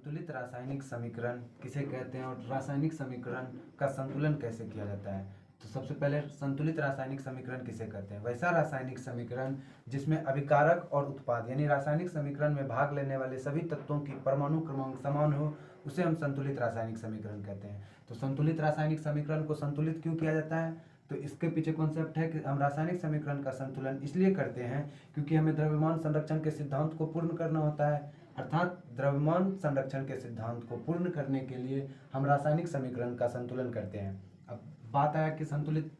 संतुलित रासायनिक समीकरण किसे कहते हैं और रासायनिक समीकरण का संतुलन कैसे किया जाता है। तो सबसे पहले संतुलित रासायनिक समीकरण किसे कहते हैं। वैसा रासायनिक समीकरण जिसमें अभिकारक और उत्पाद यानी रासायनिक समीकरण में भाग लेने वाले सभी तत्वों की परमाणु क्रमांक समान हो, उसे हम संतुलित रासायनिक समीकरण कहते हैं। तो संतुलित रासायनिक समीकरण को संतुलित क्यों किया जाता है, तो इसके पीछे कॉन्सेप्ट है कि हम रासायनिक समीकरण का संतुलन इसलिए करते हैं क्योंकि हमें द्रव्यमान संरक्षण के सिद्धांत को पूर्ण करना होता है। अर्थात द्रव्यमान संरक्षण के सिद्धांत को पूर्ण करने के लिए हम रासायनिक समीकरण का संतुलन करते हैं। अब बात आया कि संतुलित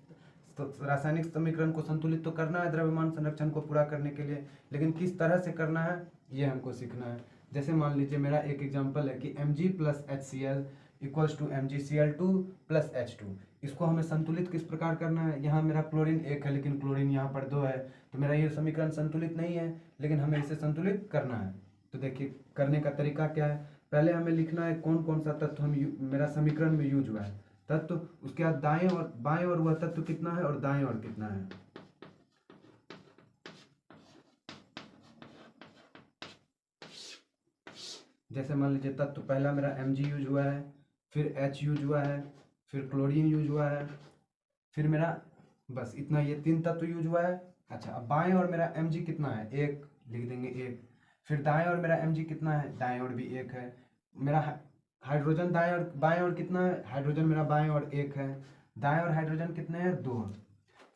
रासायनिक समीकरण को संतुलित तो करना है द्रव्यमान संरक्षण को पूरा करने के लिए, लेकिन किस तरह से करना है ये हमको सीखना है। जैसे मान लीजिए मेरा एक एग्जांपल है कि Mg plus HCl equals to MgCl2 plus H2। इसको हमें संतुलित किस प्रकार करना है। यहाँ मेरा क्लोरीन 1 है लेकिन क्लोरीन यहाँ पर 2 है, तो मेरा ये समीकरण संतुलित नहीं है, लेकिन हमें इसे संतुलित करना है। तो देखिए करने का तरीका क्या है। पहले हमें लिखना है कौन कौन सा तत्व मेरा समीकरण में यूज हुआ है तत्व, उसके बाद दाएं और बाएं और वह तत्व कितना है और दाएं और कितना है। जैसे मान लीजिए तत्व पहला मेरा Mg यूज हुआ है, फिर H यूज हुआ है, फिर क्लोरीन यूज हुआ है, फिर मेरा बस इतना ये 3 तत्व यूज हुआ है। अच्छा अब बाएं और मेरा Mg कितना है 1 लिख देंगे 1। फिर दाएं और मेरा Mg कितना है, दाएं और भी 1 है। मेरा हाइड्रोजन दाएं और बाएं और कितना है, हाइड्रोजन मेरा बाएं और 1 है। दाएं और हाइड्रोजन कितने हैं 2।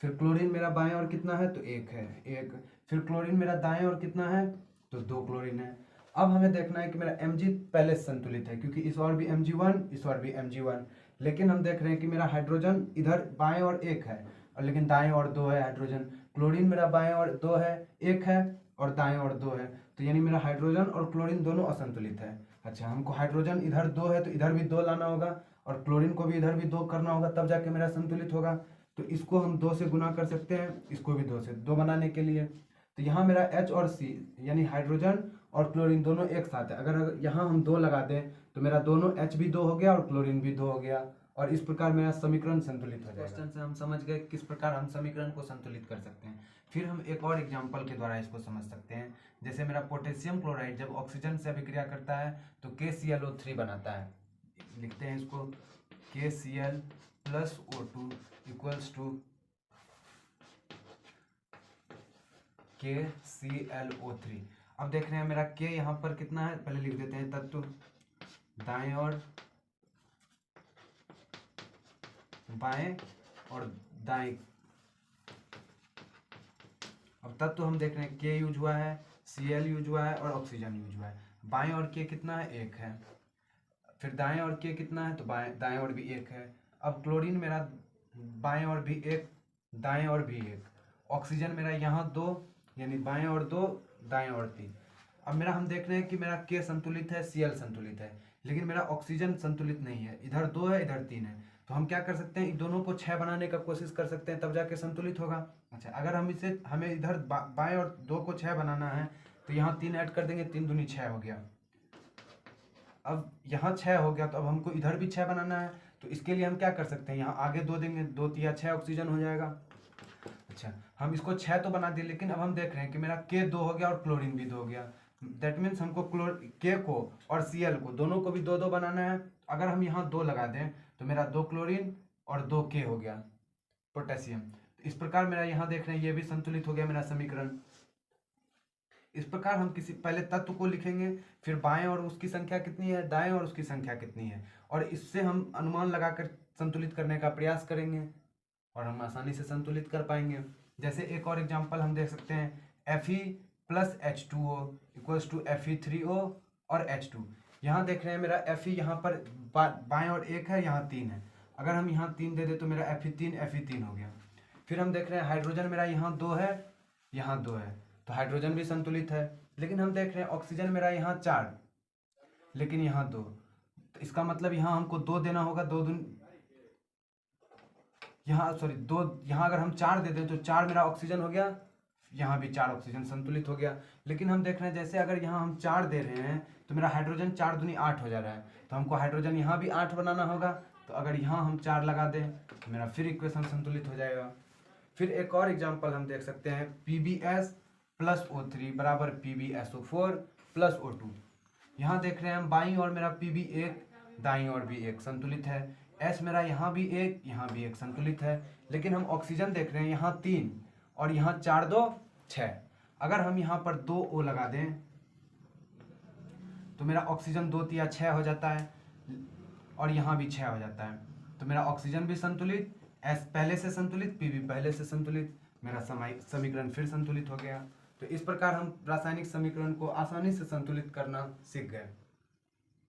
फिर क्लोरीन मेरा बाएं और कितना है तो 1 है 1। फिर क्लोरीन मेरा दाएं और कितना है तो 2 क्लोरीन है। अब हमें देखना है कि मेरा Mg पहले संतुलित है क्योंकि इस और भी Mg1 इस और भी Mg1, लेकिन हम देख रहे हैं कि मेरा हाइड्रोजन इधर बाएं और 1 है और लेकिन दाएं और 2 है हाइड्रोजन। क्लोरीन मेरा बाएं और 2 है 1 है और दाएं और 2 है, तो यानी मेरा हाइड्रोजन और क्लोरीन दोनों असंतुलित है। अच्छा हमको हाइड्रोजन इधर 2 है तो इधर भी 2 लाना होगा और क्लोरीन को भी इधर भी 2 करना होगा, तब जाके मेरा संतुलित होगा। तो इसको हम 2 से गुना कर सकते हैं, इसको भी 2 से 2 बनाने के लिए। तो यहाँ मेरा H और C यानी हाइड्रोजन और क्लोरीन दोनों एक साथ है। अगर यहाँ हम 2 लगा दें तो मेरा दोनों H भी 2 हो गया और क्लोरीन भी 2 हो गया, और इस प्रकार मेरा समीकरण संतुलित हो जाएगा। क्वेश्चन से हम समझ गए किस प्रकार हम समीकरण को संतुलित कर सकते हैं। फिर हम एक और एग्जांपल के द्वारा इसको समझ सकते हैं। जैसे मेरा पोटेशियम क्लोराइड जब ऑक्सीजन से अभिक्रिया करता है तो KClO3 बनाता है। लिखते हैं इसको KCl plus O2 equals to KClO3। अब देख रहे हैं मेरा K यहाँ पर कितना है, पहले लिख देते हैं तत्व दाएं और बाएं और दाएं। अब तत्व हम देख रहे हैं K यूज हुआ है, Cl यूज हुआ है और ऑक्सीजन यूज हुआ है। बाएं और K कितना है 1 है। फिर दाएं और K कितना है तो दाएं और भी 1 है। अब क्लोरीन मेरा बाएं और भी 1 दाएं और भी 1। ऑक्सीजन मेरा यहाँ 2 यानी बाएं और 2 दाएं और 3। अब मेरा हम देख रहे हैं कि मेरा K संतुलित है Cl संतुलित है, लेकिन मेरा ऑक्सीजन संतुलित नहीं है। इधर 2 है इधर 3 है, तो हम क्या कर सकते हैं इन दोनों को 6 बनाने का कोशिश कर सकते हैं, तब जाके संतुलित होगा। अच्छा अगर हम इसे हमें इधर बाएं और 2 को 6 बनाना है तो यहाँ 3 ऐड कर देंगे, 3 दूनी 6 हो गया। अब यहाँ 6 हो गया तो अब हमको इधर भी 6 बनाना है, तो इसके लिए हम क्या कर सकते हैं यहाँ आगे 2 देंगे, 2 तिया 6 ऑक्सीजन हो जाएगा। अच्छा हम इसको 6 तो बना दिए, लेकिन अब हम देख रहे हैं कि मेरा K 2 हो गया और क्लोरीन भी 2 हो गया। दैट मीन्स हमको K को और Cl को दोनों को भी 2 2 बनाना है। अगर हम यहाँ 2 लगा दें तो मेरा 2 क्लोरीन और 2 K हो गया पोटेशियम। तो इस प्रकार मेरा यहाँ देख रहे हैं ये भी संतुलित हो गया मेरा समीकरण। इस प्रकार हम किसी पहले तत्व को लिखेंगे, फिर बाएं और उसकी संख्या कितनी है, दाएं और उसकी संख्या कितनी है, और इससे हम अनुमान लगाकर संतुलित करने का प्रयास करेंगे और हम आसानी से संतुलित कर पाएंगे। जैसे एक और एग्जांपल हम देख सकते हैं Fe plus H2O equals to Fe3O और H2। यहाँ देख रहे हैं मेरा Fe यहाँ पर बाएं और 1 है, यहाँ 3 है। अगर हम यहाँ 3 दे दे तो मेरा Fe3 हो गया। फिर हम देख रहे हैं हाइड्रोजन मेरा यहाँ 2 है यहाँ 2 है, तो हाइड्रोजन भी संतुलित है। लेकिन हम देख रहे हैं ऑक्सीजन मेरा यहाँ 4 लेकिन यहाँ 2, तो इसका मतलब यहाँ हमको 2 देना होगा, 2 दून यहाँ सॉरी 2 यहाँ अगर हम 4 दे दें तो 4 मेरा ऑक्सीजन हो गया, यहाँ भी 4 ऑक्सीजन संतुलित हो गया। लेकिन हम देख रहे हैं जैसे अगर यहाँ हम 4 दे रहे हैं तो मेरा हाइड्रोजन 4 दूनी 8 हो जा रहा है, तो हमको हाइड्रोजन यहाँ भी 8 बनाना होगा। तो अगर यहाँ हम 4 लगा दें तो मेरा फिर इक्वेशन संतुलित हो जाएगा। फिर एक और एग्जांपल हम देख सकते हैं PbS प्लस O3 बराबर PbSO4 प्लस O2। यहाँ देख रहे हैं हम बाईं ओर मेरा पी भी एक, दाईं ओर भी एक, संतुलित है। एस मेरा यहाँ भी एक, यहाँ भी एक, संतुलित है। लेकिन हम ऑक्सीजन देख रहे हैं यहाँ 3 और यहाँ 4 2 6। अगर हम यहाँ पर 2 O लगा दें तो मेरा ऑक्सीजन 2 तिया 6 हो जाता है और यहाँ भी 6 हो जाता है। तो मेरा ऑक्सीजन भी संतुलित, एस पहले से संतुलित, पी भी पहले से संतुलित, मेरा समीकरण फिर संतुलित हो गया। तो इस प्रकार हम रासायनिक समीकरण को आसानी से संतुलित करना सीख गए।